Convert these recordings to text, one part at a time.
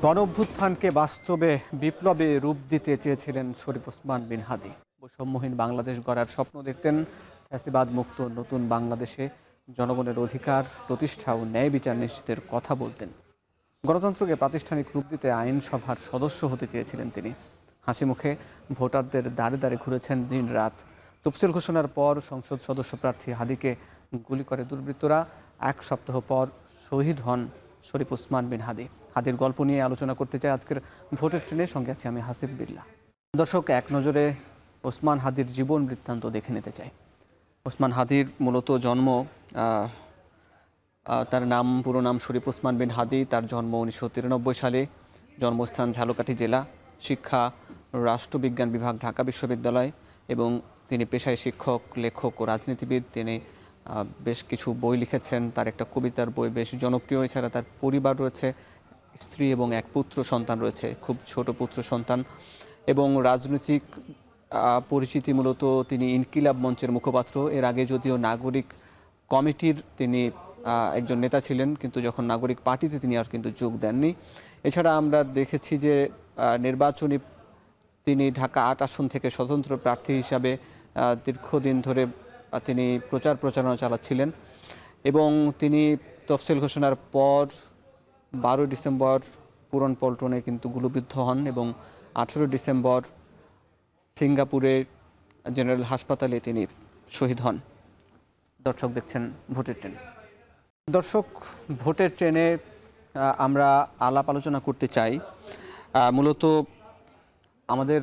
গণঅভ্যুত্থানকে বাস্তবে বিপ্লবে রূপ দিতে চেয়েছিলেন শরীফ ওসমান বিন হাদি। বৈষম্যহীন বাংলাদেশ গড়ার স্বপ্ন দেখতেন। ফ্যাসিবাদ মুক্ত নতুন বাংলাদেশে জনগণের অধিকার প্রতিষ্ঠা ও ন্যায় বিচার নিশ্চিতের কথা বলতেন। গণতন্ত্রকে প্রাতিষ্ঠানিক রূপ দিতে আইনসভার সদস্য হতে চেয়েছিলেন তিনি। হাসি মুখে ভোটারদের দাঁড়ে দাঁড়ে ঘুরেছেন দিন রাত। তফসিল ঘোষণার পর সংসদ সদস্য প্রার্থী হাদিকে গুলি করে দুর্বৃত্তরা। এক সপ্তাহ পর শহীদ হন শরীফ ওসমান বিন হাদি। হাদির গল্প নিয়ে আলোচনা করতে চাই আজকের ভোটের ট্রেনের সঙ্গে আছি আমি হাসিব বিল্লাহ। দর্শক, এক নজরে ওসমান হাদির জীবন বৃত্তান্ত দেখে নিতে চাই। ওসমান হাদির মূলত জন্ম, তার নাম পুরো নাম শরীফ ওসমান বিন হাদি। তার জন্ম 1993 সালে। জন্মস্থান ঝালকাঠি জেলা। শিক্ষা রাষ্ট্রবিজ্ঞান বিভাগ, ঢাকা বিশ্ববিদ্যালয়। এবং তিনি পেশায় শিক্ষক, লেখক ও রাজনীতিবিদ। তিনি বেশ কিছু বই লিখেছেন। তার একটা কবিতার বই বেশ জনপ্রিয়। এছাড়া তার পরিবার রয়েছে, স্ত্রী এবং এক পুত্র সন্তান রয়েছে, খুব ছোট পুত্র সন্তান। এবং রাজনৈতিক পরিচিতি মূলত তিনি ইনকিলাব মঞ্চের মুখপাত্র। এর আগে যদিও নাগরিক কমিটির তিনি একজন নেতা ছিলেন, কিন্তু যখন নাগরিক পার্টিতে তিনি আর কিন্তু যোগ দেননি। এছাড়া আমরা দেখেছি যে নির্বাচনী তিনি ঢাকা ৮ আসন থেকে স্বতন্ত্র প্রার্থী হিসাবে দীর্ঘদিন ধরে তিনি প্রচারণা চালাচ্ছিলেন। এবং তিনি তফসিল ঘোষণার পর 12 ডিসেম্বর পুরন পল্টনে কিন্তু গুলিবিদ্ধ হন এবং 18 ডিসেম্বর সিঙ্গাপুরে জেনারেল হাসপাতালে তিনি শহীদ হন। দর্শক, দেখছেন ভোটের ট্রেন। দর্শক, ভোটের ট্রেনে আমরা আলাপ আলোচনা করতে চাই। মূলত আমাদের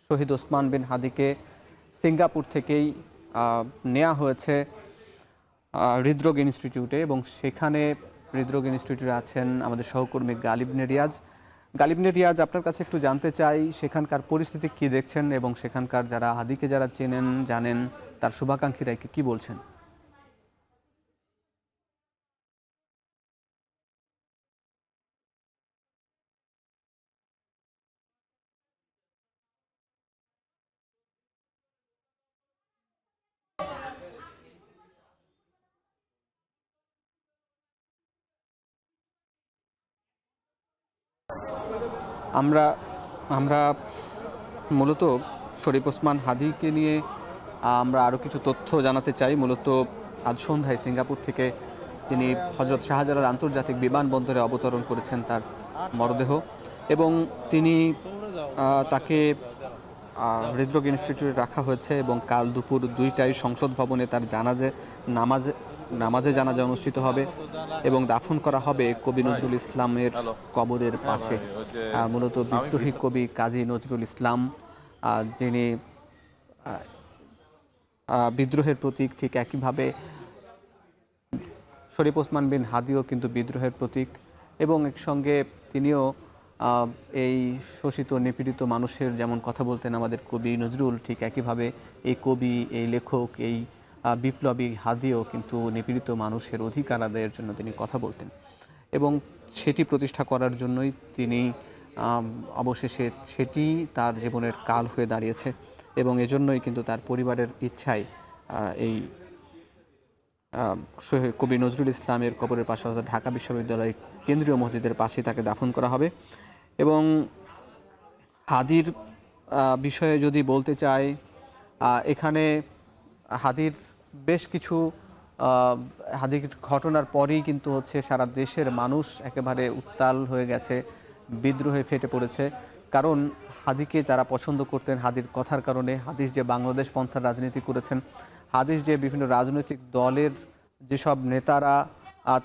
শহীদ ওসমান বিন হাদিকে সিঙ্গাপুর থেকেই নেওয়া হয়েছে হৃদরোগ ইনস্টিটিউটে, এবং সেখানে হৃদরোগ ইনস্টিটিউটে আছেন আমাদের সহকর্মী গালিব নেরিয়াজ। গালিব নেরিয়াজ, আপনার কাছে একটু জানতে চাই সেখানকার পরিস্থিতি কি দেখছেন, এবং সেখানকার যারা হাদিকে যারা চেনেন জানেন তার শুভাকাঙ্ক্ষীরা কি বলছেন? আমরা আমরা মূলত শরীফ ওসমান হাদিকে নিয়ে আমরা আরও কিছু তথ্য জানাতে চাই। মূলত আজ সন্ধ্যায় সিঙ্গাপুর থেকে তিনি হজরত শাহজালাল আন্তর্জাতিক বিমানবন্দরে অবতরণ করেছেন তার মরদেহ, এবং তিনি তাকে হৃদরোগ ইনস্টিটিউটে রাখা হয়েছে। এবং কাল দুপুর 2টায় সংসদ ভবনে তার নামাজে জানাজা অনুষ্ঠিত হবে এবং দাফন করা হবে কবি নজরুল ইসলামের কবরের পাশে। মূলত বিদ্রোহী কবি কাজী নজরুল ইসলাম, যিনি বিদ্রোহের প্রতীক, ঠিক একইভাবে শরীফ ওসমান বিন হাদিও কিন্তু বিদ্রোহের প্রতীক। এবং একসঙ্গে তিনিও এই শোষিত নিপীড়িত মানুষের যেমন কথা বলতেন আমাদের কবি নজরুল, ঠিক একইভাবে এই কবি, এই লেখক, এই বিপ্লবী হাদিও কিন্তু নিপীড়িত মানুষের অধিকার আদায়ের জন্য তিনি কথা বলতেন। এবং সেটি প্রতিষ্ঠা করার জন্যই তিনি অবশেষে সেটি তার জীবনের কাল হয়ে দাঁড়িয়েছে। এবং এজন্যই কিন্তু তার পরিবারের ইচ্ছায় এই কবি নজরুল ইসলামের কবরের পাশে অর্থাৎ ঢাকা বিশ্ববিদ্যালয় কেন্দ্রীয় মসজিদের পাশে তাকে দাফন করা হবে। এবং হাদির বিষয়ে যদি বলতে চাই, এখানে হাদির বেশ কিছু হাদির ঘটনার পরেই কিন্তু সারা দেশের মানুষ একেবারে উত্তাল হয়ে গেছে, বিদ্রোহে ফেটে পড়েছে। কারণ হাদিকে তারা পছন্দ করতেন হাদির কথার কারণে। হাদিস যে বাংলাদেশ পন্থার রাজনীতি করেছেন, হাদিস যে বিভিন্ন রাজনৈতিক দলের যেসব নেতারা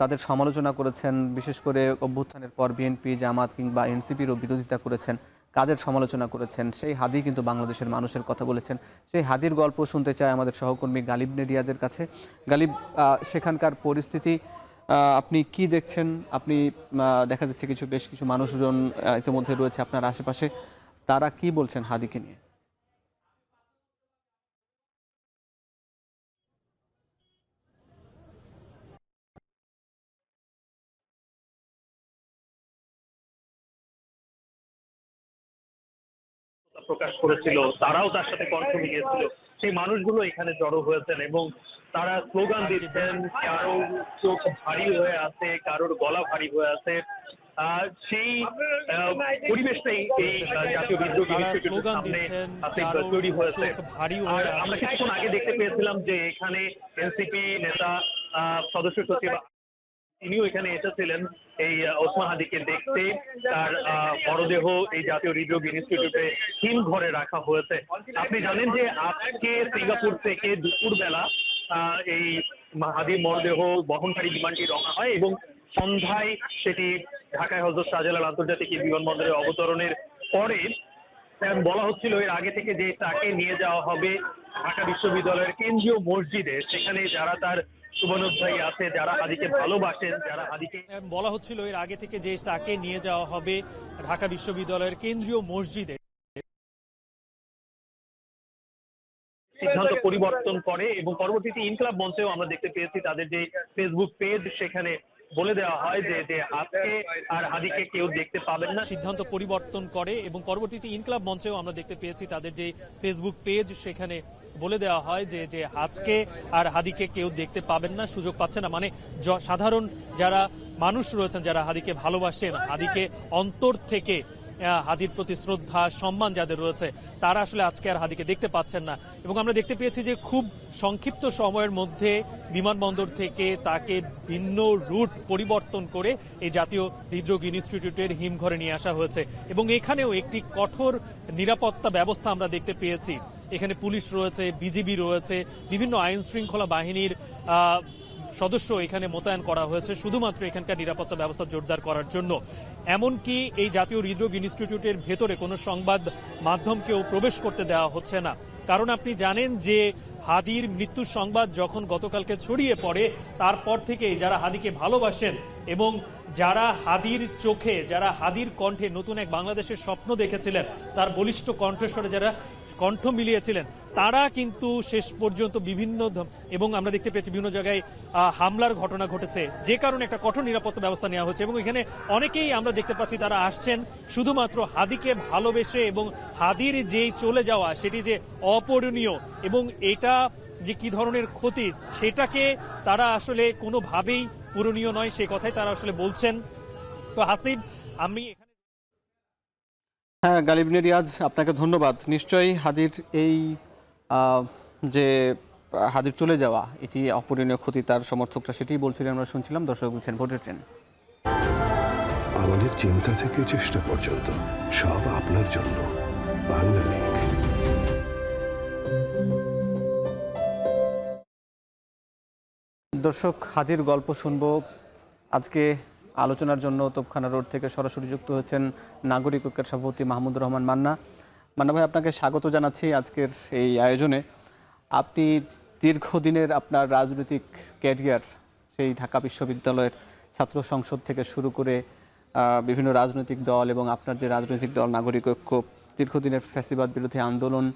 তাদের সমালোচনা করেছেন, বিশেষ করে অভ্যুত্থানের পর বিএনপি, জামাত কিংবা এনসিপিরও বিরোধিতা করেছেন, কাদের সমালোচনা করেছেন, সেই হাদি কিন্তু বাংলাদেশের মানুষের কথা বলেছেন। সেই হাদির গল্প শুনতে চাই আমাদের সহকর্মী গালিব নেরিয়াজের কাছে। গালিব, সেখানকার পরিস্থিতি আপনি কি দেখছেন? আপনি দেখা যাচ্ছে বেশ কিছু মানুষজন ইতিমধ্যে রয়েছে আপনার আশেপাশে, তারা কি বলছেন হাদিকে নিয়ে? প্রকাশ করেছিল, তারাও তার সাথে কণ্ঠ মিলিয়েছিল। সেই মানুষগুলো এখানে জড়ো হয়েছেন এবং তারা স্লোগান দিচ্ছেন। কারো চোখ ভারী হয়ে আছে, কারোর গলা ভারী হয়ে আছে। সেই পরিবেশটাই এই জাতীয় বিদ্রোহ ইনস্টিটিউটের সামনে তৈরি হয়েছে। আর আমরা কিছুক্ষণ আগে দেখতে পেয়েছিলাম যে এখানে এনসিপি নেতা সদস্য সচিব তিনিও এখানে এসেছিলেন এই ওসমান হাদিকে দেখতে। তার মরদেহ এই জাতীয় হৃদরোগ ইনস্টিটিউটে হিমঘরে রাখা হয়েছে। আপনি জানেন যে আজকে সিঙ্গাপুর থেকে দুপুরবেলা এই হাদির মরদেহ বহনকারী বিমানটি রওনা হয় এবং সন্ধ্যায় সেটি ঢাকায় হযরত শাহজালাল আন্তর্জাতিক বিমানবন্দরে অবতরণের পরে বলা হচ্ছিল এর আগে থেকে যে তাকে নিয়ে যাওয়া হবে ঢাকা বিশ্ববিদ্যালয়ের কেন্দ্রীয় মসজিদে। সেখানে যারা তার শুভানুধ্যায়ী আছে, যারা হাদিকে ভালোবাসেন, যারা হাদিকে বলা হচ্ছিল এর আগে থেকে যে তাকে নিয়ে যাওয়া হবে ঢাকা বিশ্ববিদ্যালয়ের কেন্দ্রীয় মসজিদে, সিদ্ধান্ত পরিবর্তন করে এবং পরবর্তীতে ইনকিলাব মঞ্চেও আমরা দেখতে পেয়েছি তাদের যে ফেসবুক পেজ সেখানে বলে দেওয়া হয় যে আজকে আর হাদিকে কেউ দেখতে পাবেন না। সিদ্ধান্ত পরিবর্তন করে এবং পরবর্তীতে ইনকিলাব মঞ্চেও আমরা দেখতে পেয়েছি তাদের যে ফেসবুক পেজ সেখানে বলে দেওয়া হয় যে আজকে আর হাদিকে কেউ দেখতে পাবেন না, সুযোগ পাচ্ছে না। মানে সাধারণ যারা মানুষ রয়েছেন, যারা হাদিকে ভালোবাসেন, হাদিকে অন্তর থেকে হাদির প্রতি শ্রদ্ধা সম্মান যাদের রয়েছে, তারা আসলে আজকে আর হাদিকে দেখতে পাচ্ছেন না। এবং আমরা দেখতে পেয়েছি যে খুব সংক্ষিপ্ত সময়ের মধ্যে বিমানবন্দর থেকে তাকে ভিন্ন রুট পরিবর্তন করে এই জাতীয় হৃদরোগ ইনস্টিটিউটের হিমঘরে নিয়ে আসা হয়েছে। এবং এখানেও একটি কঠোর নিরাপত্তা ব্যবস্থা আমরা দেখতে পেয়েছি। এখানে পুলিশ রয়েছে, বিজিবি রয়েছে, বিভিন্ন আইন শৃঙ্খলা বাহিনীর সদস্য এখানে মোতায়েন করা হয়েছে শুধুমাত্র এখানকার নিরাপত্তা ব্যবস্থা জোরদার করার জন্য। এমনকি এই জাতীয় হৃদরোগ ইনস্টিটিউটের ভেতরে কোনো সংবাদ মাধ্যমকেও প্রবেশ করতে দেওয়া হচ্ছে না। কারণ আপনি জানেন যে হাদির মৃত্যুর সংবাদ যখন গতকালকে ছড়িয়ে পড়ে, তারপর থেকেই যারা হাদিকে ভালোবাসেন এবং যারা হাদির চোখে, যারা হাদির কণ্ঠে নতুন এক বাংলাদেশের স্বপ্ন দেখেছিলেন, তার বলিষ্ঠ কণ্ঠস্বরে যারা কণ্ঠ মিলিয়েছিলেন, তারা কিন্তু শেষ পর্যন্ত বিভিন্ন এবং আমরা দেখতে পেয়েছি বিভিন্ন জায়গায় হামলার ঘটনা ঘটেছে, যে কারণে একটা কঠোর নিরাপত্তা ব্যবস্থা নেওয়া হয়েছে। এবং এখানে অনেকেই আমরা দেখতে পাচ্ছি তারা আসছেন শুধুমাত্র হাদিকে ভালোবেসে, এবং হাদির যেই চলে যাওয়া সেটি যে অপূরণীয় এবং এটা যে কি ধরনের ক্ষতি সেটাকে তারা আসলে কোনোভাবেই পূরণীয় নয়, সেই কথাই তারা আসলে বলছেন। তো হাসিব, আমি হ্যাঁ, গালিব রিয়াজ, আপনাকে ধন্যবাদ। নিশ্চয়ই হাদির এই যে হাদির চলে যাওয়া এটি অপূরণীয় ক্ষতি, তার সমর্থকরা সেটাই বলছিলেন, আমরা শুনছিলাম। দর্শক বলছেন ভোটের ট্রেন। আমাদের চিন্তা থেকে চেষ্টা পর্যন্ত সব আপনার জন্য। বাংলা লিংক। দর্শক, হাদির গল্প শুনবো। আজকে আলোচনার জন্য তোপখানা রোড থেকে সরাসরি যুক্ত হয়েছেন নাগরিক ঐক্যের সভাপতি মাহমুদুর রহমান মান্না। মান্না ভাই, আপনাকে স্বাগত জানাচ্ছি আজকের এই আয়োজনে। আপনি দীর্ঘদিনের আপনার রাজনৈতিক ক্যারিয়ার, সেই ঢাকা বিশ্ববিদ্যালয়ের ছাত্র সংসদ থেকে শুরু করে বিভিন্ন রাজনৈতিক দল এবং আপনার যে রাজনৈতিক দল নাগরিক ঐক্য, দীর্ঘদিনের ফ্যাসিবাদ বিরোধী আন্দোলন,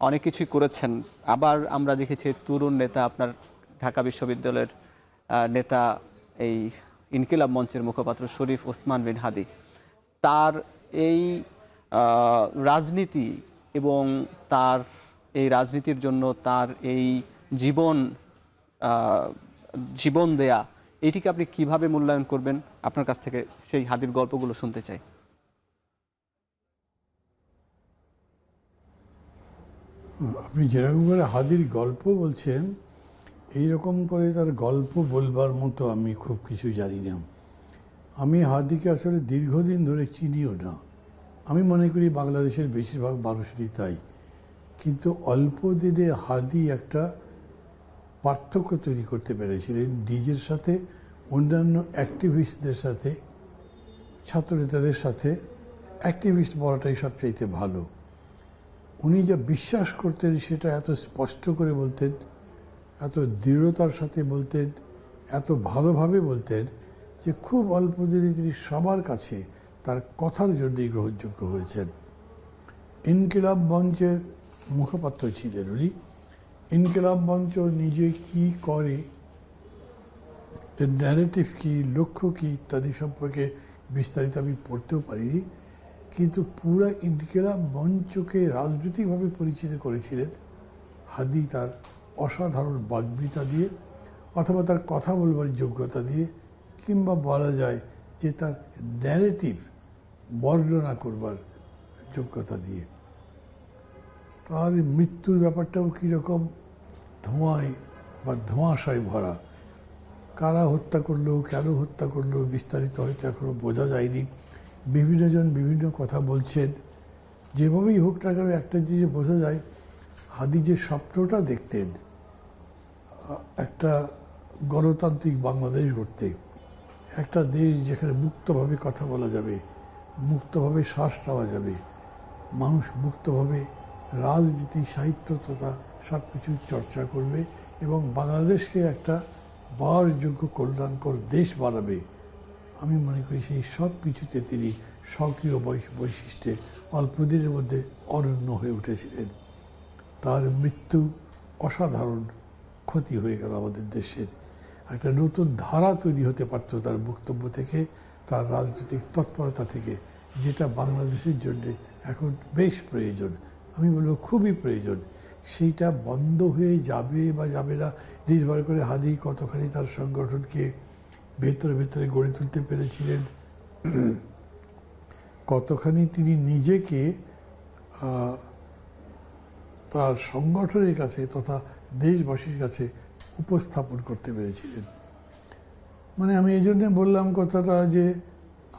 অনেক কিছুই করেছেন। আবার আমরা দেখেছি তরুণ নেতা, আপনার ঢাকা বিশ্ববিদ্যালয়ের নেতা, এই ইনকিলাব মঞ্চের মুখপাত্র শরীফ ওসমান বিন হাদি। তার এই রাজনীতি এবং তার এই রাজনীতির জন্য তার এই জীবন দেয়া, এটিকে আপনি কিভাবে মূল্যায়ন করবেন? আপনার কাছ থেকে সেই হাদির গল্পগুলো শুনতে চাই। আপনি যেরকম করে হাদির গল্প বলছেন, এইরকম করে তার গল্প বলবার মতো আমি খুব কিছু জানি না। আমি হাদিকে আসলে দীর্ঘদিন ধরে চিনিও না। আমি মনে করি বাংলাদেশের বেশিরভাগ মানুষেরই তাই। কিন্তু অল্প দিনে হাদি একটা পার্থক্য তৈরি করতে পেরেছিলেন নিজের সাথে, অন্যান্য অ্যাক্টিভিস্টদের সাথে, ছাত্রনেতাদের সাথে। অ্যাক্টিভিস্ট বলাটাই সবচাইতে ভালো। উনি যা বিশ্বাস করতেন সেটা এত স্পষ্ট করে বলতেন, এত দৃঢ়তার সাথে বলতেন, এত ভালোভাবে বলতেন যে খুব অল্প দিনে তিনি সবার কাছে তার কথার জন্যই গ্রহণযোগ্য হয়েছেন। ইনকিলাব মঞ্চের মুখপাত্র ছিলেন উনি। ইনকিলাব মঞ্চ নিজে কি করে, এর ন্যারেটিভ কী, লক্ষ্য কী ইত্যাদি সম্পর্কে বিস্তারিত আমি পড়তেও পারিনি। কিন্তু পুরা ইনকিলাব মঞ্চকে রাজনৈতিকভাবে পরিচিত করেছিলেন হাদি তার অসাধারণ বাগ্মিতা দিয়ে, অথবা তার কথা বলবার যোগ্যতা দিয়ে, কিংবা বলা যায় যে তার ন্যারেটিভ বর্ণনা করবার যোগ্যতা দিয়ে। তার মৃত্যুর ব্যাপারটাও কীরকম ধোঁয়ায় বা ধোঁয়াশায় ভরা। কারা হত্যা করলো, কেন হত্যা করলো, বিস্তারিত হয়তো এখনও বোঝা যায়নি। বিভিন্নজন বিভিন্ন কথা বলছেন। যেভাবেই হোক না কেন একটা জিনিস বোঝা যায়, হাদি যে স্বপ্নটা দেখতেন একটা গণতান্ত্রিক বাংলাদেশ গড়তে, একটা দেশ যেখানে মুক্তভাবে কথা বলা যাবে, মুক্তভাবে শ্বাস নেওয়া যাবে, মানুষ মুক্তভাবে রাজনীতি, সাহিত্য তথা সব কিছু চর্চা করবে এবং বাংলাদেশকে একটা বাসযোগ্য কল্যাণকর দেশ বানাবে। আমি মনে করি সেই সব কিছুতে তিনি সক্রিয় বৈশিষ্ট্যে অল্প দিনের মধ্যে অনন্য হয়ে উঠেছিলেন। তার মৃত্যু অসাধারণ ক্ষতি হয়ে গেল আমাদের দেশের। একটা নতুন ধারা তৈরি হতে পারত তার বক্তব্য থেকে, তার রাজনৈতিক তৎপরতা থেকে, যেটা বাংলাদেশের জন্য এখন বেশ প্রয়োজন। আমি বলবো খুবই প্রয়োজন। সেইটা বন্ধ হয়ে যাবে বা যাবে না নির্ভর করে হাদি কতখানি তার সংগঠনকে ভেতরে ভেতরে গড়ে তুলতে পেরেছিলেন, কতখানি তিনি নিজেকে তার সংগঠনের কাছে তথা দেশবাসীর কাছে উপস্থাপন করতে পেরেছিলেন। মানে আমি এই জন্যে বললাম কথাটা যে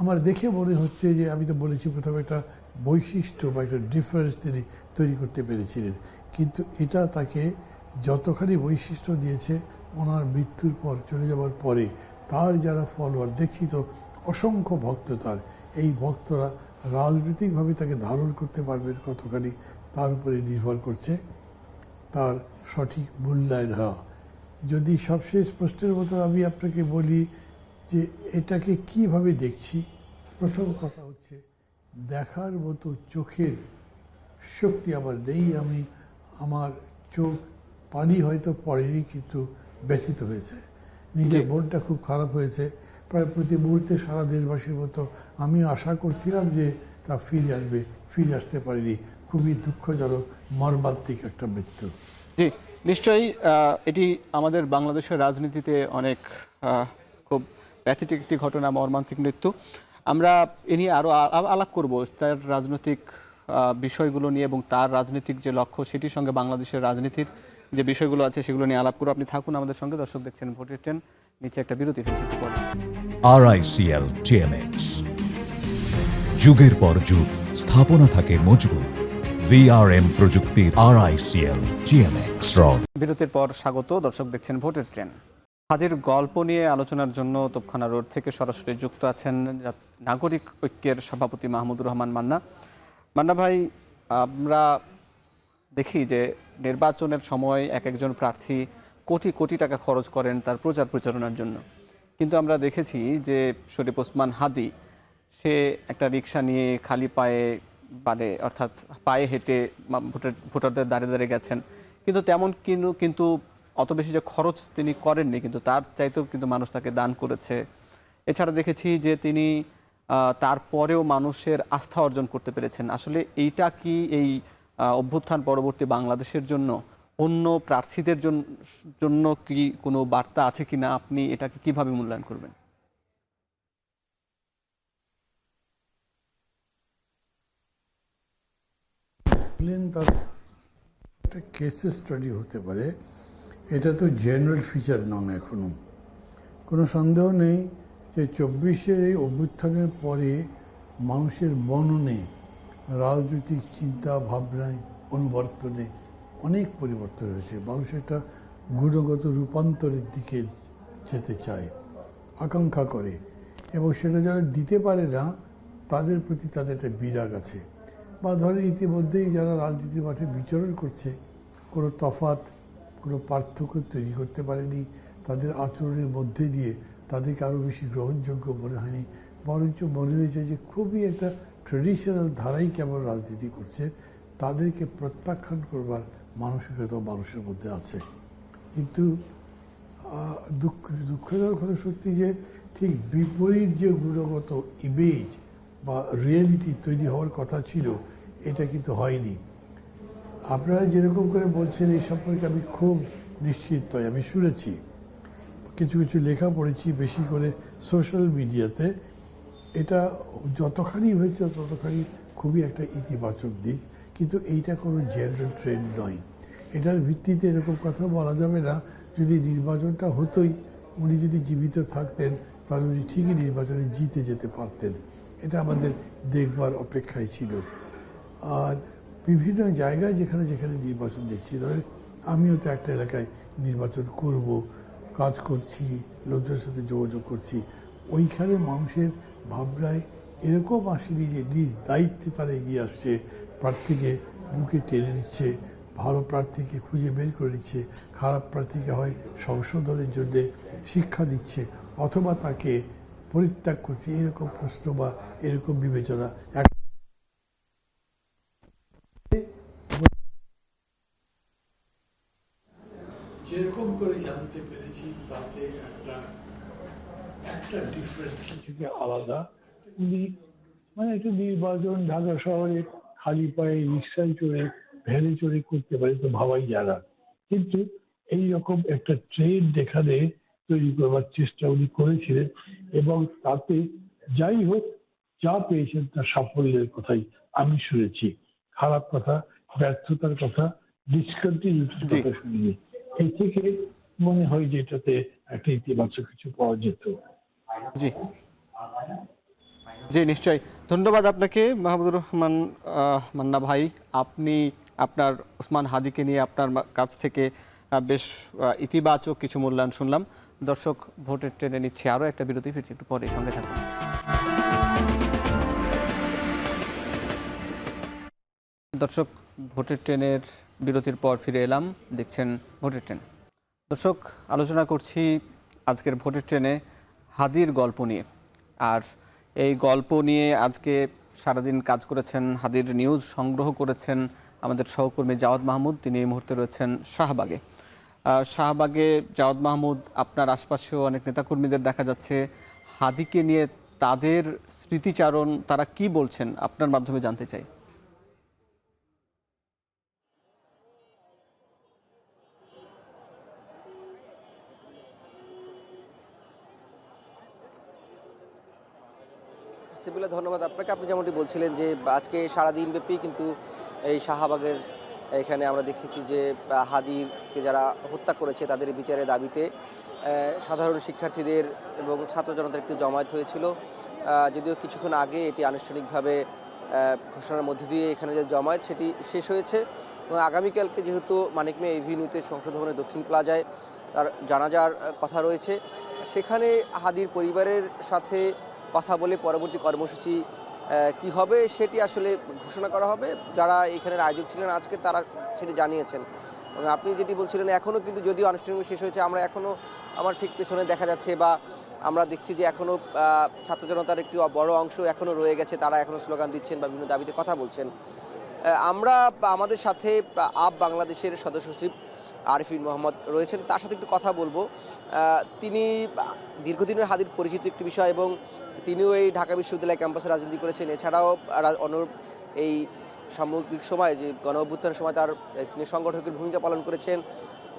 আমার দেখে মনে হচ্ছে যে, আমি তো বলেছি প্রথমে একটা বৈশিষ্ট্য বা একটা ডিফারেন্স তিনি তৈরি করতে পেরেছিলেন, কিন্তু এটা তাকে যতখানি বৈশিষ্ট্য দিয়েছে ওনার মৃত্যুর পর, চলে যাওয়ার পরে তার যারা ফলোয়ার, দেখছি তো অসংখ্য ভক্ত তার, এই ভক্তরা রাজনৈতিকভাবে তাকে ধারণ করতে পারবেন কতখানি তার উপরে নির্ভর করছে তার সঠিক মূল্যায়ন হওয়া। যদি সবশেষ প্রশ্নের মতো আমি আপনাকে বলি যে এটাকে কিভাবে দেখছি, প্রথম কথা হচ্ছে দেখার মতো চোখের শক্তি আমার নেই। আমার চোখ পানি হয়তো পড়েনি, কিন্তু ব্যথিত হয়েছে, নিজের মনটা খুব খারাপ হয়েছে। প্রায় প্রতি মুহূর্তে সারা দেশবাসীর মতো আমি আশা করছিলাম যে তা ফিরে আসবে, ফিরে আসতে পারেনি। খুবই দুঃখজনক, মর্মান্তিক একটা মৃত্যু। জি, নিশ্চয়ই এটি আমাদের বাংলাদেশের রাজনীতিতে অনেক খুব ব্যথিক একটি ঘটনা, মর্মান্তিক মৃত্যু। আমরা এ নিয়ে আরও আলাপ করব, তার রাজনৈতিক বিষয়গুলো নিয়ে এবং তার রাজনৈতিক যে লক্ষ্য সেটির সঙ্গে বাংলাদেশের রাজনীতির যে বিষয়গুলো আছে সেগুলো নিয়ে আলাপ করব। আপনি থাকুন আমাদের সঙ্গে। দর্শক দেখছেন ভোটের ট্রেন, নিচে একটা বিরতি ফেলছি। RICL TMX, যুগের পর যুগ স্থাপনা থাকে মজবুত। VRM প্রযুক্তির RICL TMX। বিরতির পর স্বাগত। দর্শক দেখছেন ভোটের ট্রেন। হাদির গল্প নিয়ে আলোচনার জন্য তোপখানা রোড থেকে সরাসরি যুক্ত আছেন নাগরিক ঐক্যের সভাপতি মাহমুদুর রহমান মান্না। মান্না ভাই, আমরা দেখি যে নির্বাচনের সময় এক একজন প্রার্থী কোটি কোটি টাকা খরচ করেন তার প্রচারণার জন্য, কিন্তু আমরা দেখেছি যে শরীফ ওসমান হাদি সে একটা রিক্সা নিয়ে খালি পায়ে অর্থাৎ পায়ে হেঁটে ভোটারদের দাঁড়িয়ে দাঁড়িয়ে গেছেন, কিন্তু তেমন কিন্তু অত বেশি যে খরচ তিনি করেননি, কিন্তু তার চাইতেও কিন্তু মানুষ তাকে দান করেছে। এছাড়া দেখেছি যে তিনি তারপরেও মানুষের আস্থা অর্জন করতে পেরেছেন। আসলে এইটা কি এই অভ্যুত্থান পরবর্তী বাংলাদেশের জন্য অন্য প্রার্থীদের জন্য কি কোনো বার্তা আছে কি না, আপনি এটাকে কিভাবে মূল্যায়ন করবেন? তার একটা কেস স্টাডি হতে পারে, এটা তো জেনারেল ফিচার নয়। এখনো কোনো সন্দেহ নেই যে 24-এর এই অভ্যুত্থানের পরে মানুষের মননে, রাজনৈতিক চিন্তা ভাবনায়, অনুবর্তনে অনেক পরিবর্তন হয়েছে। মানুষ একটা গুণগত রূপান্তরের দিকে যেতে চায়, আকাঙ্ক্ষা করে, এবং সেটা যারা দিতে পারে না তাদের প্রতি তাদের একটা বিরাগ আছে। বা ধরেন ইতিমধ্যেই যারা রাজনীতির মাঠে বিচরণ করছে, কোনো তফাৎ, কোনো পার্থক্য তৈরি করতে পারেনি, তাদের আচরণের মধ্যে দিয়ে তাদেরকে আরও বেশি গ্রহণযোগ্য মনে হয়নি, বরঞ্চ মনে হয়েছে যে খুবই একটা ট্রেডিশনাল ধারাই কেমন রাজনীতি করছে, তাদেরকে প্রত্যাখ্যান করবার মানসিকতা মানুষের মধ্যে আছে। কিন্তু দুঃখজনক হলো সত্যি যে ঠিক বিপরীত যে গুণগত ইমেজ বা রিয়েলিটি তৈরি হওয়ার কথা ছিল, এটা কিন্তু হয়নি। আপনারা যেরকম করে বলছেন এই সম্পর্কে আমি খুব নিশ্চিত নই। আমি শুনেছি, কিছু কিছু লেখা পড়েছি, বেশি করে সোশ্যাল মিডিয়াতে, এটা যতখানি হয়েছে ততখানি খুবই একটা ইতিবাচক দিক, কিন্তু এইটা কোনো জেনারেল ট্রেন্ড নয়। এটার ভিত্তিতে এরকম কথা বলা যাবে না যদি নির্বাচনটা হতোই, উনি যদি জীবিত থাকতেন তাহলে উনি ঠিকই নির্বাচনে জিতে যেতে পারতেন। এটা আমাদের দেখবার অপেক্ষায় ছিল। আর বিভিন্ন জায়গায় যেখানে যেখানে নির্বাচন দেখছি, ধরেন আমিও তো একটা এলাকায় নির্বাচন করব, কাজ করছি, লোকজনের সাথে যোগাযোগ করছি, ওইখানে মানুষের ভাবনায় এরকম আসেনি যে নিজ দায়িত্বে তারা এগিয়ে আসছে, প্রার্থীকে বুকে টেনে নিচ্ছে, ভালো প্রার্থীকে খুঁজে বের করে নিচ্ছে, খারাপ প্রার্থীকে হয় সংশোধনের জন্যে শিক্ষা দিচ্ছে অথবা তাকে পরিত্যাগ করছে, এরকম প্রশ্ন বা এরকম বিবেচনা যেরকম করে জানতে পেরেছি তাতে একটা ডিফারেন্ট থেকে আলাদা। মানে একটা নির্বাচন ঢাকা শহরে খালি পায়ে রিক্সায় চড়ে ভ্যানে চড়ে করতে পারে তো ভাবাই যায় না, কিন্তু এইরকম একটা ট্রেন এখানে তৈরি করবার চেষ্টা উনি করেছিলেন এবং তাতে যাই হোক যা পেয়েছেন তার সাফল্যের কথাই আমি শুনেছি। খারাপ কথা, ব্যর্থতার কথা, ডিসকন্টিনিউটির কথা শুনিনি। এই থেকে মনে হয় যে এটাতে একটা ইতিবাচক কিছু পাওয়া যেত। জি জি নিশ্চয়ই, ধন্যবাদ আপনাকে মাহমুদুর রহমান মান্না ভাই। আপনি আপনার ওসমান হাদিকে নিয়ে আপনার কাছ থেকে বেশ ইতিবাচক কিছু মূল্যায়ন শুনলাম। দর্শক, ভোটের ট্রেনে নিচ্ছে আরও একটা বিরতি, ফিরছি একটু পরে, সঙ্গে থাকুন। দর্শক, ভোটের ট্রেনের বিরতির পর ফিরে এলাম, দেখছেন ভোটের ট্রেন। দর্শক, আলোচনা করছি আজকের ভোটের ট্রেনে হাদির গল্প নিয়ে। আর এই গল্প নিয়ে আজকে সারাদিন কাজ করেছেন, হাদির নিউজ সংগ্রহ করেছেন আমাদের সহকর্মী জাওয়াদ মাহমুদ। তিনি এই মুহূর্তে রয়েছেন শাহবাগে। শাহবাগে জাওয়াদ মাহমুদ, আপনার আশপাশেও অনেক নেতাকর্মীদের দেখা যাচ্ছে, হাদিকে নিয়ে তাদের স্মৃতিচারণ, তারা কি বলছেন আপনার মাধ্যমে জানতে চাই। সিবিলে ধন্যবাদ আপনাকে। আপনি যেমনটি বলছিলেন যে আজকে সারাদিন ব্যাপী কিন্তু এই শাহবাগের এখানে আমরা দেখেছি যে হাদিকে যারা হত্যা করেছে তাদের বিচারের দাবিতে সাধারণ শিক্ষার্থীদের এবং ছাত্র জনতার একটি জমায়েত হয়েছিল। যদিও কিছুক্ষণ আগে এটি আনুষ্ঠানিকভাবে ঘোষণার মধ্যে দিয়ে এখানে যে জমায়েত সেটি শেষ হয়েছে এবং আগামীকালকে যেহেতু মানিক মিয়া এভিনিউতে সংসদ ভবনের দক্ষিণ প্লাজায় তার জানাজার কথা রয়েছে, সেখানে হাদির পরিবারের সাথে কথা বলে পরবর্তী কর্মসূচি কি হবে সেটি আসলে ঘোষণা করা হবে। যারা এখানের আয়োজক ছিলেন আজকে তারা সেটি জানিয়েছেন। এবং আপনি যেটি বলছিলেন, এখনও কিন্তু যদিও আনুষ্ঠানিক শেষ হয়েছে, আমরা এখনও আমার ঠিক পেছনে দেখা যাচ্ছে বা আমরা দেখছি যে এখনও ছাত্র জনতার একটি বড় অংশ এখনও রয়ে গেছে, তারা এখনও স্লোগান দিচ্ছেন বা বিভিন্ন দাবিতে কথা বলছেন। আমরা আমাদের সাথে আপ বাংলাদেশের সদস্য সচিব আরিফিন মোহাম্মদ রয়েছেন, তার সাথে একটু কথা বলবো। তিনি দীর্ঘদিনের হাদির পরিচিত একটি বিষয় এবং তিনিও এই ঢাকা বিশ্ববিদ্যালয় ক্যাম্পাসে রাজনীতি করেছেন। এছাড়াও এই সামগ্রিক সময় যে গণ অভ্যুত্থানের সময় তিনি সংগঠকের ভূমিকা পালন করেছেন।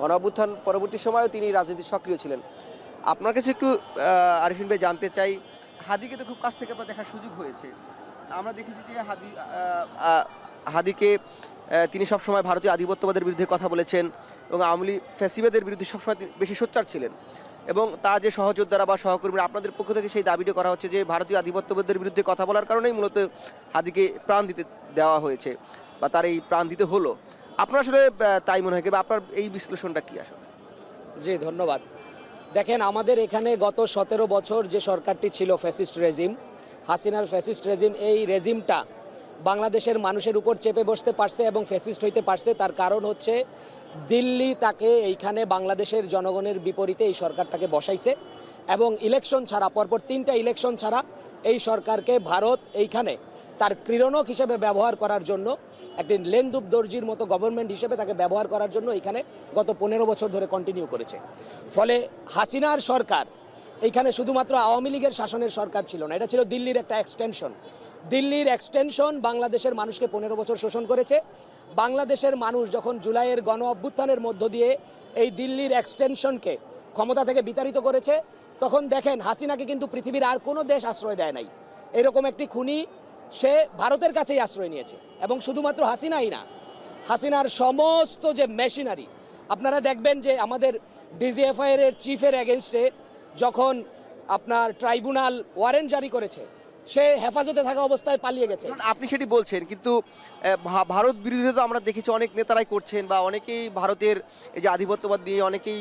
গণ অভ্যুত্থান পরবর্তী সময়েও তিনি রাজনীতি সক্রিয় ছিলেন। আপনার কাছে একটু আরিফিন ভাই জানতে চাই, হাদিকে তো খুব কাছ থেকে আপনার দেখার সুযোগ হয়েছে। আমরা দেখেছি যে হাদিকে তিনি সবসময় ভারতীয় আধিপত্যবাদের বিরুদ্ধে কথা বলেছেন এবং আওয়ামী লীগ ফ্যাসিবাদের বিরুদ্ধে সবসময় বেশি সোচ্চার ছিলেন এবং তার যে সহযোদ্ধারা বা সহকর্মীরা, আপনাদের পক্ষ থেকে সেই দাবিটা করা হচ্ছে যে ভারতীয় আধিপত্যবাদের বিরুদ্ধে কথা বলার কারণেই মূলত হাদিকে প্রাণ দিতে দেওয়া হয়েছে বা তার এই প্রাণ দিতে হলো। আপনার আসলে তাই মনে হয় বা আপনার এই বিশ্লেষণটা কি আসলে? জি ধন্যবাদ। দেখেন, আমাদের এখানে গত 17 বছর যে সরকারটি ছিল ফ্যাসিস্ট রেজিম, হাসিনার ফ্যাসিস্ট রেজিম, এই রেজিমটা বাংলাদেশের মানুষের উপর চেপে বসতে পারছে এবং ফ্যাসিস্ট হইতে পারছে। তার কারণ হচ্ছে দিল্লি তাকে এইখানে বাংলাদেশের জনগণের বিপরীতে এই সরকারটাকে বসাইছে এবং ইলেকশন ছাড়া, পরপর 3টা ইলেকশন ছাড়া এই সরকারকে ভারত এইখানে তার ক্রীড়নক হিসেবে ব্যবহার করার জন্য, একটি লেন্দুব দর্জির মতো গভর্নমেন্ট হিসেবে তাকে ব্যবহার করার জন্য এখানে গত 15 বছর ধরে কন্টিনিউ করেছে। ফলে হাসিনার সরকার এইখানে শুধুমাত্র আওয়ামী লীগের শাসনের সরকার ছিল না, এটা ছিল দিল্লির একটা এক্সটেনশন। দিল্লির এক্সটেনশন বাংলাদেশের মানুষকে 15 বছর শোষণ করেছে। বাংলাদেশের মানুষ যখন জুলাইয়ের গণ অভ্যুত্থানের মধ্য দিয়ে এই দিল্লির এক্সটেনশনকে ক্ষমতা থেকে বিতাড়িত করেছে, তখন দেখেন হাসিনাকে কিন্তু পৃথিবীর আর কোনো দেশ আশ্রয় দেয় নাই। এরকম একটি খুনি সে ভারতের কাছেই আশ্রয় নিয়েছে। এবং শুধুমাত্র হাসিনাই না, হাসিনার সমস্ত যে মেশিনারি, আপনারা দেখবেন যে আমাদের ডিজিএফআই এর চিফের এগেনস্টে যখন আপনার ট্রাইব্যুনাল ওয়ারেন্ট জারি করেছে, সে হেফাজতে থাকা অবস্থায় পালিয়ে গেছে। আপনি সেটি বলছেন, কিন্তু ভারত বিরোধী তো আমরা দেখেছি অনেক নেতারাই করছেন, বা অনেকেই ভারতের এই যে আধিপত্যবাদ দিয়ে অনেকেই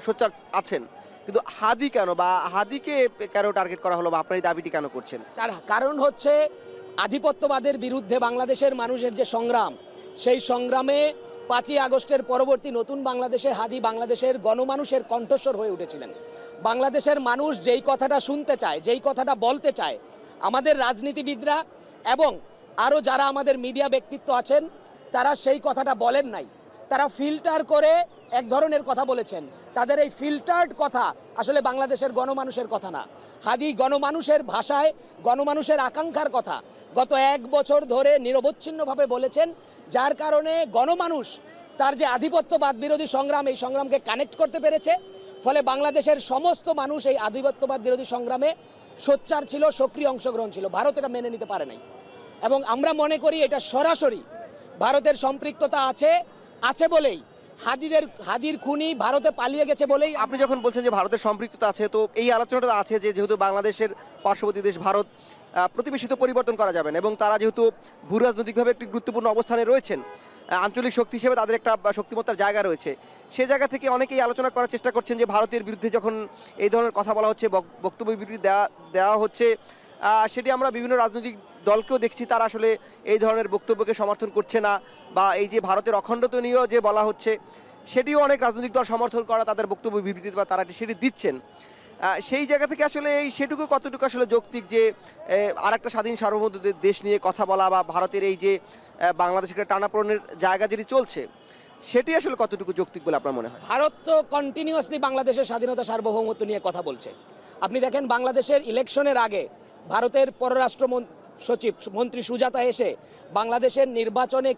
সোচ্চার আছেন, কিন্তু হাদি কেন, বা হাদিকে কেন টার্গেট করা হলো, বা আপনার এই দাবিটি কেন করছেন? তার কারণ হচ্ছে আধিপত্যবাদের বিরুদ্ধে বাংলাদেশের মানুষের যে সংগ্রাম, সেই সংগ্রামে 5ই আগস্টের পরবর্তী নতুন বাংলাদেশে হাদি বাংলাদেশের গণমানুষের কণ্ঠস্বর হয়ে উঠেছিলেন। বাংলাদেশের মানুষ যেই কথাটা শুনতে চায়, যেই কথাটা বলতে চায়, আমাদের রাজনীতিবিদরা এবং আরও যারা আমাদের মিডিয়া ব্যক্তিত্ব আছেন তারা সেই কথাটা বলেন নাই। তারা ফিল্টার করে এক ধরনের কথা বলেছেন। তাদের এই ফিল্টার্ড কথা আসলে বাংলাদেশের গণমানুষের কথা না। হাদি গণমানুষের ভাষায় গণমানুষের আকাঙ্ক্ষার কথা গত 1 বছর ধরে নিরবচ্ছিন্নভাবে বলেছেন, যার কারণে গণমানুষ তার যে আধিপত্যবাদ বিরোধী সংগ্রাম, এই সংগ্রামকে কানেক্ট করতে পেরেছে। ফলে বাংলাদেশের সমস্ত মানুষ এই আধিপত্যবাদ বিরোধী সংগ্রামে সোচ্চার ছিল, সক্রিয় অংশগ্রহণ ছিল। ভারত এটা মেনে নিতে পারে নাই, এবং আমরা মনে করি এটা সরাসরি ভারতের সম্পৃক্ততা আছে বলেই হাদির খুনি ভারতে পালিয়ে গেছে বলেই। আপনি যখন বলছেন যে ভারতের সম্পৃক্ততা আছে, তো এই আলোচনাটা আছে যে যেহেতু বাংলাদেশের পার্শ্ববর্তী দেশ ভারত, প্রতিবেশী তো পরিবর্তন করা যাবে না, এবং তারা যেহেতু ভূরাজনৈতিকভাবে একটি গুরুত্বপূর্ণ অবস্থানে রয়েছেন, আঞ্চলিক শক্তি হিসেবে তাদের একটা শক্তিমত্তার জায়গা রয়েছে, সে জায়গা থেকে অনেকেই আলোচনা করার চেষ্টা করছেন যে ভারতের বিরুদ্ধে যখন এই ধরনের কথা বলা হচ্ছে, বক্তব্য বিবৃতি দেওয়া হচ্ছে, সেটি আমরা বিভিন্ন রাজনৈতিক দলকেও দেখছি তারা আসলে এই ধরনের বক্তব্যকে সমর্থন করছে না, বা এই যে ভারতের অখণ্ডতা নিয়েও যে বলা হচ্ছে সেটিও অনেক রাজনৈতিক দল সমর্থন করা তাদের বক্তব্য বিবৃতি বা তারা সেটি দিচ্ছেন। সেই জায়গা থেকে আসলে সেটুকু কতটুকু আসলে যৌক্তিক যে আরেকটা স্বাধীন সার্বভৌম দেশ নিয়ে কথা বলা, বা ভারতের এই যে বাংলাদেশের টানাপোড়েনের জায়গা যেটি চলছে, সেটি আসলে কতটুকু যৌক্তিক বলে আপনার মনে হয়? ভারত তো কন্টিনিউয়াসলি বাংলাদেশের স্বাধীনতা সার্বভৌমত্ব নিয়ে কথা বলছে। আপনি দেখেন বাংলাদেশের ইলেকশনের আগে ভারতের পররাষ্ট্র সচিব মন্ত্রী সুজাতা এসে বাংলাদেশের নির্বাচনে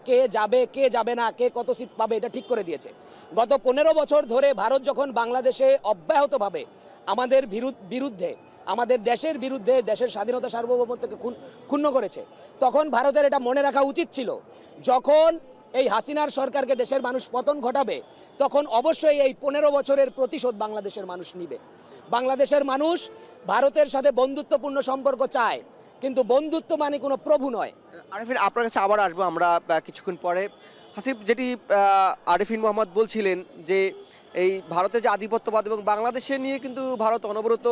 কে যাবে না, কে কত সিট পাবে এটা ঠিক করে দিয়েছে। গত 15 বছর ধরে ভারত যখন বাংলাদেশে অব্যাহতভাবে আমাদের বিরুদ্ধে, আমাদের দেশের বিরুদ্ধে দেশের স্বাধীনতা সার্বভৌমত্বকে ক্ষুণ্ণ করেছে, তখন ভারতের এটা মনে রাখা উচিত ছিল, যখন এই হাসিনার সরকারকে দেশের মানুষ পতন ঘটাবে, তখন অবশ্যই এই 15 বছরের প্রতিশোধ বাংলাদেশের মানুষ নিবে। বাংলাদেশের মানুষ ভারতের সাথে বন্ধুত্বপূর্ণ সম্পর্ক চায়, কিন্তু বন্ধুত্ব মানে কোনো প্রভু নয়। আরিফিন, আপনার কাছে আবার আসবো আমরা কিছুক্ষণ পরে। হাসিব, যেটি আরিফিন মোহাম্মদ বলছিলেন যে এই ভারতের যে আধিপত্যবাদ এবং বাংলাদেশে নিয়ে কিন্তু ভারত অনবরত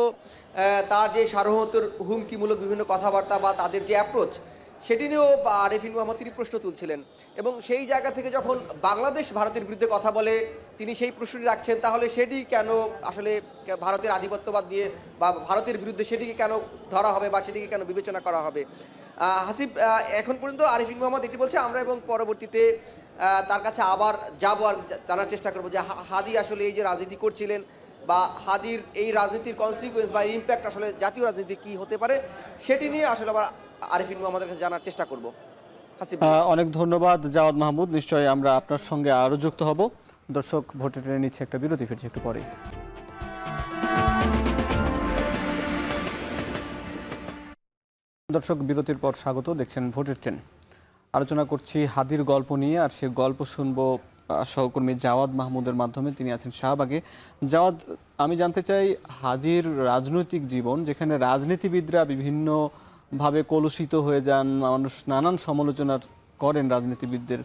তার যে সার্বভৌমত্বের হুমকিমূলক বিভিন্ন কথাবার্তা বা তাদের যে অ্যাপ্রোচ, সেটি নিয়েও আরিফিন মোহাম্মদ তিনি প্রশ্ন তুলছিলেন, এবং সেই জায়গা থেকে যখন বাংলাদেশ ভারতের বিরুদ্ধে কথা বলে তিনি সেই প্রশ্নটি রাখছেন, তাহলে সেটি কেন আসলে ভারতের আধিপত্যবাদ নিয়ে বা ভারতের বিরুদ্ধে সেটিকে কেন ধরা হবে বা সেটিকে কেন বিবেচনা করা হবে? হাসিব, এখন পর্যন্ত আরিফিন মোহাম্মদ এটি বলছে, আমরা এবং পরবর্তীতে তার কাছে আবার যাবো আর জানার চেষ্টা করবো যে হাদি আসলে এই যে রাজনীতি করছিলেন, বা হাদির এই রাজনীতির কনসিকুয়েন্স বা ইম্প্যাক্ট আসলে জাতীয় রাজনীতি কি হতে পারে, সেটি নিয়ে আসলে আবার আরিফিন মোহাম্মদের কাছে জানার চেষ্টা করব। হাসিব, অনেক ধন্যবাদ জাওয়াদ মাহমুদ। নিশ্চয়ই আমরা আপনার সঙ্গে আরও যুক্ত হব। দর্শক, ভোটে ট্রেনে নিচ্ছে একটা বিরতি, ফিরছে একটু পরে। দর্শক, বিরতির পর স্বাগত, দেখছেন ভোটের ট্রেন। আলোচনা করছি হাদির গল্প নিয়ে, আর সে গল্প শুনবো সহকর্মী জাওয়াদ মাহমুদের মাধ্যমে। তিনি আছেন শাহবাগে। জাওয়াদ, আমি জানতে চাই, হাদির রাজনৈতিক জীবন, যেখানে রাজনীতিবিদরা বিভিন্নভাবে কলুষিত হয়ে যান, মানুষ নানান সমালোচনা করেন রাজনীতিবিদদের,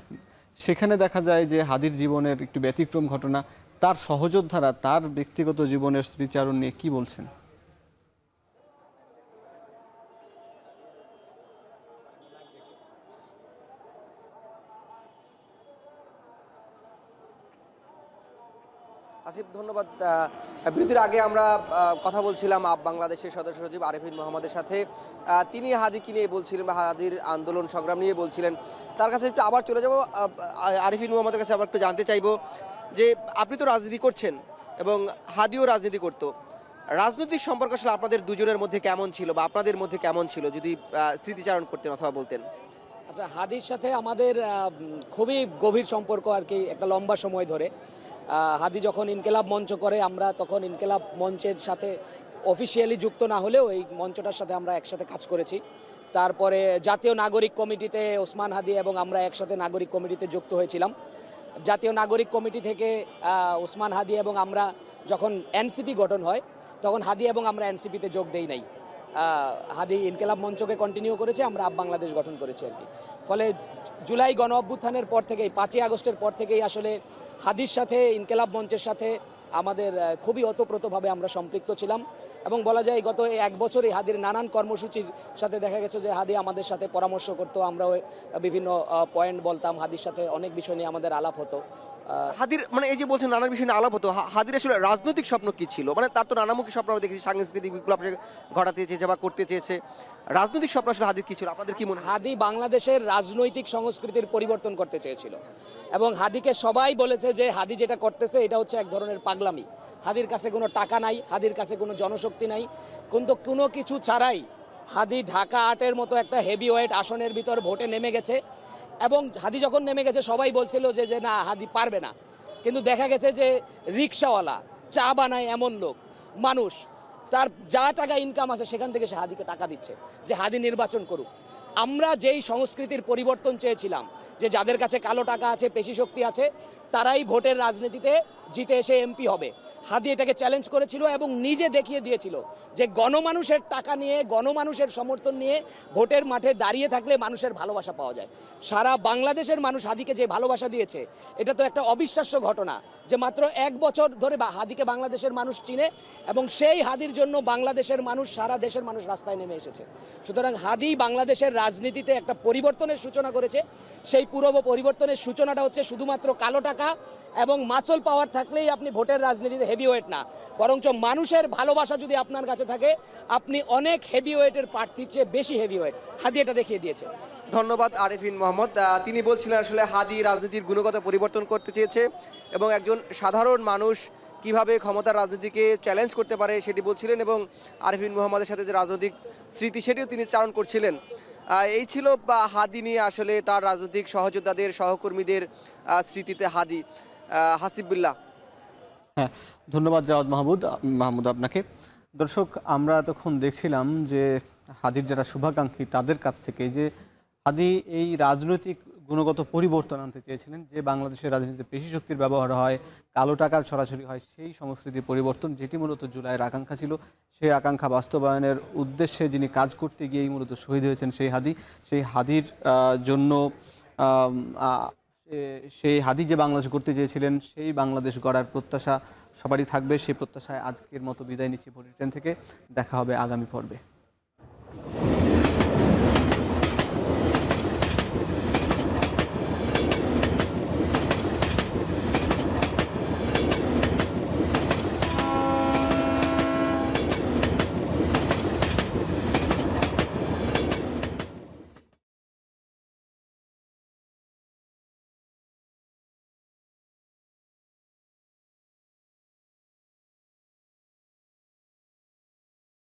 সেখানে দেখা যায় যে হাদির জীবনের একটু ব্যতিক্রম ঘটনা, তার সহযোদ্ধারা তার ব্যক্তিগত জীবনের স্মৃতিচারণ নিয়ে কি বলছেন? আসিফ, ধন্যবাদ। বিরতির আগে আমরা কথা বলছিলাম বাংলাদেশের সদস্য সচিব আরিফিন মোহাম্মদের সাথে। তিনি হাদিকে নিয়ে বলছিলেন বা হাদির আন্দোলন সংগ্রাম নিয়ে বলছিলেন। তার কাছে একটু আবার চলে যাব, আরিফিন মোহাম্মদের কাছে আবার একটু জানতে চাইবো যে আপনি তো রাজনীতি করছেন এবং হাদিও রাজনীতি করতো, রাজনৈতিক সম্পর্ক আসলে আপনাদের দুজনের মধ্যে কেমন ছিল বা আপনাদের মধ্যে কেমন ছিল, যদি স্মৃতিচারণ করতেন অথবা বলতেন? আচ্ছা, হাদির সাথে আমাদের খুবই গভীর সম্পর্ক আর কি, একটা লম্বা সময় ধরে। হাদি যখন ইনকেলাব মঞ্চ করে, আমরা তখন ইনকেলাব মঞ্চের সাথে অফিসিয়ালি যুক্ত না হলেও এই মঞ্চটার সাথে আমরা একসাথে কাজ করেছি। তারপরে জাতীয় নাগরিক কমিটিতে ওসমান হাদি এবং আমরা একসাথে নাগরিক কমিটিতে যুক্ত হয়েছিলাম। জাতীয় নাগরিক কমিটি থেকে ওসমান হাদি এবং আমরা যখন এনসিপি গঠন হয় তখন হাদি এবং আমরা এনসিপিতে যোগ দেই নাই। হাদি ইনকিলাব মঞ্চকে কন্টিনিউ করেছে, আমরা আপ বাংলাদেশ গঠন করেছি আর কি। ফলে জুলাই গণ অভ্যুত্থানের পর থেকেই 5ই আগস্টের পর থেকেই আসলে হাদির সাথে ইনকিলাব মঞ্চের সাথে আমাদের খুবই ওতপ্রোতভাবে আমরা সম্পৃক্ত ছিলাম এবং বলা যায় গত 1 বছরে হাদির নানান কর্মসূচির সাথে দেখা গেছে যে হাদি আমাদের সাথে পরামর্শ করতো, আমরাও বিভিন্ন পয়েন্ট বলতাম, হাদির সাথে অনেক বিষয় নিয়ে আমাদের আলাপ হতো। হাদির মানে এই যে বলছেন নানান বিষয় নিয়ে আলাপ হতো, হাদির আসলে রাজনৈতিক স্বপ্ন কি ছিল? মানে তার তো নানামুখী স্বপ্ন আমরা দেখেছি, সাংস্কৃতিক বিপ্লব সে ঘটাতে চেয়েছে বা করতে চেয়েছে। রাজনৈতিক স্বপ্ন আসলে হাদির কি ছিল, আপনাদের কি মনে হয়? হাদি বাংলাদেশের রাজনৈতিক সংস্কৃতির পরিবর্তন করতে চেয়েছিল এবং হাদিকে সবাই বলেছে যে হাদি যেটা করতেছে এটা হচ্ছে এক ধরনের পাগলামি। হাদির কাছে কোনো টাকা নাই, হাদির কাছে কোনো জনশক্তি নাই, কিন্তু কোনো কিছু ছাড়াই হাদি ঢাকা 8-এর মতো একটা হেভিওয়েট আসনের ভিতর ভোটে নেমে গেছে এবং হাদি যখন নেমে গেছে সবাই বলছিল যে না হাদি পারবে না, কিন্তু দেখা গেছে যে রিক্সাওয়ালা, চা বানায় এমন লোক, মানুষ তার যা টাকা ইনকাম আছে সেখান থেকে সে হাদিকে টাকা দিচ্ছে যে হাদি নির্বাচন করুক। আমরা যেই সংস্কৃতির পরিবর্তন চেয়েছিলাম যে যাদের কাছে কালো টাকা আছে, পেশি শক্তি আছে, তারাই ভোটের রাজনীতিতে জিতে এসে এমপি হবে, হাদি এটাকে চ্যালেঞ্জ করেছিল এবং নিজে দেখিয়ে দিয়েছিল যে গণমানুষের টাকা নিয়ে, গণমানুষের সমর্থন নিয়ে ভোটের মাঠে দাঁড়িয়ে থাকলে মানুষের ভালোবাসা পাওয়া যায়। সারা বাংলাদেশের মানুষ হাদিকে যে ভালোবাসা দিয়েছে এটা তো একটা অবিশ্বাস্য ঘটনা যে মাত্র 1 বছর ধরে হাদিকে বাংলাদেশের মানুষ চিনে এবং সেই হাদির জন্য বাংলাদেশের মানুষ, সারা দেশের মানুষ রাস্তায় নেমে এসেছে। সুতরাং হাদি বাংলাদেশের রাজনীতিতে একটা পরিবর্তনের সূচনা করেছে। সেই পুরো পরিবর্তনের সূচনাটা হচ্ছে শুধুমাত্র কালো টাকা এবং মাসল পাওয়ার থাকলেই আপনি ভোটের রাজনীতিতে হেভিওয়েট না, বরঞ্চ মানুষের ভালোবাসা যদি আপনার কাছে থাকে আপনি অনেক হেভিওয়েটের প্রার্থীর চেয়ে বেশি হেভিওয়েট। হাদি এটা দেখিয়ে দিয়েছে। ধন্যবাদ আরেফিন মোহাম্মদ। তিনি বলছিলেন আসলে হাদি রাজনীতির গুণগত পরিবর্তন করতে চেয়েছে এবং একজন সাধারণ মানুষ কিভাবে ক্ষমতার রাজনীতিকে চ্যালেঞ্জ করতে পারে সেটি বলছিলেন এবং আরেফিন মোহাম্মদের সাথে যে রাজনৈতিক স্মৃতি সেটিও তিনি চারণ করছিলেন। এই ছিল হাদি নিয়ে আসলে তার রাজনৈতিক সহযোদ্ধাদের, সহকর্মীদের স্মৃতিতে হাদি। হাসিবুল্লাহ। হ্যাঁ, ধন্যবাদ জাওয়াদ মাহমুদ আপনাকে। দর্শক, আমরা তখন দেখছিলাম যে হাদির যারা শুভাকাঙ্ক্ষী তাদের কাছ থেকে যে হাদি এই রাজনৈতিক গুণগত পরিবর্তন আনতে চেয়েছিলেন, যে বাংলাদেশের রাজনীতিতে পেশি শক্তির ব্যবহার হয়, কালো টাকার ছড়াছড়ি হয়, সেই সংস্কৃতির পরিবর্তন যেটি মূলত জুলাইয়ের আকাঙ্ক্ষা ছিল, সেই আকাঙ্ক্ষা বাস্তবায়নের উদ্দেশ্যে যিনি কাজ করতে গিয়েই মূলত শহীদ হয়েছেন সেই হাদির জন্য সেই হাদি যে বাংলাদেশ করতে চেয়েছিলেন সেই বাংলাদেশ গড়ার প্রত্যাশা সবারই থাকবে। সেই প্রত্যাশায় আজকের মতো বিদায় নিচ্ছি বুলেটিন থেকে। দেখা হবে আগামী পর্বে।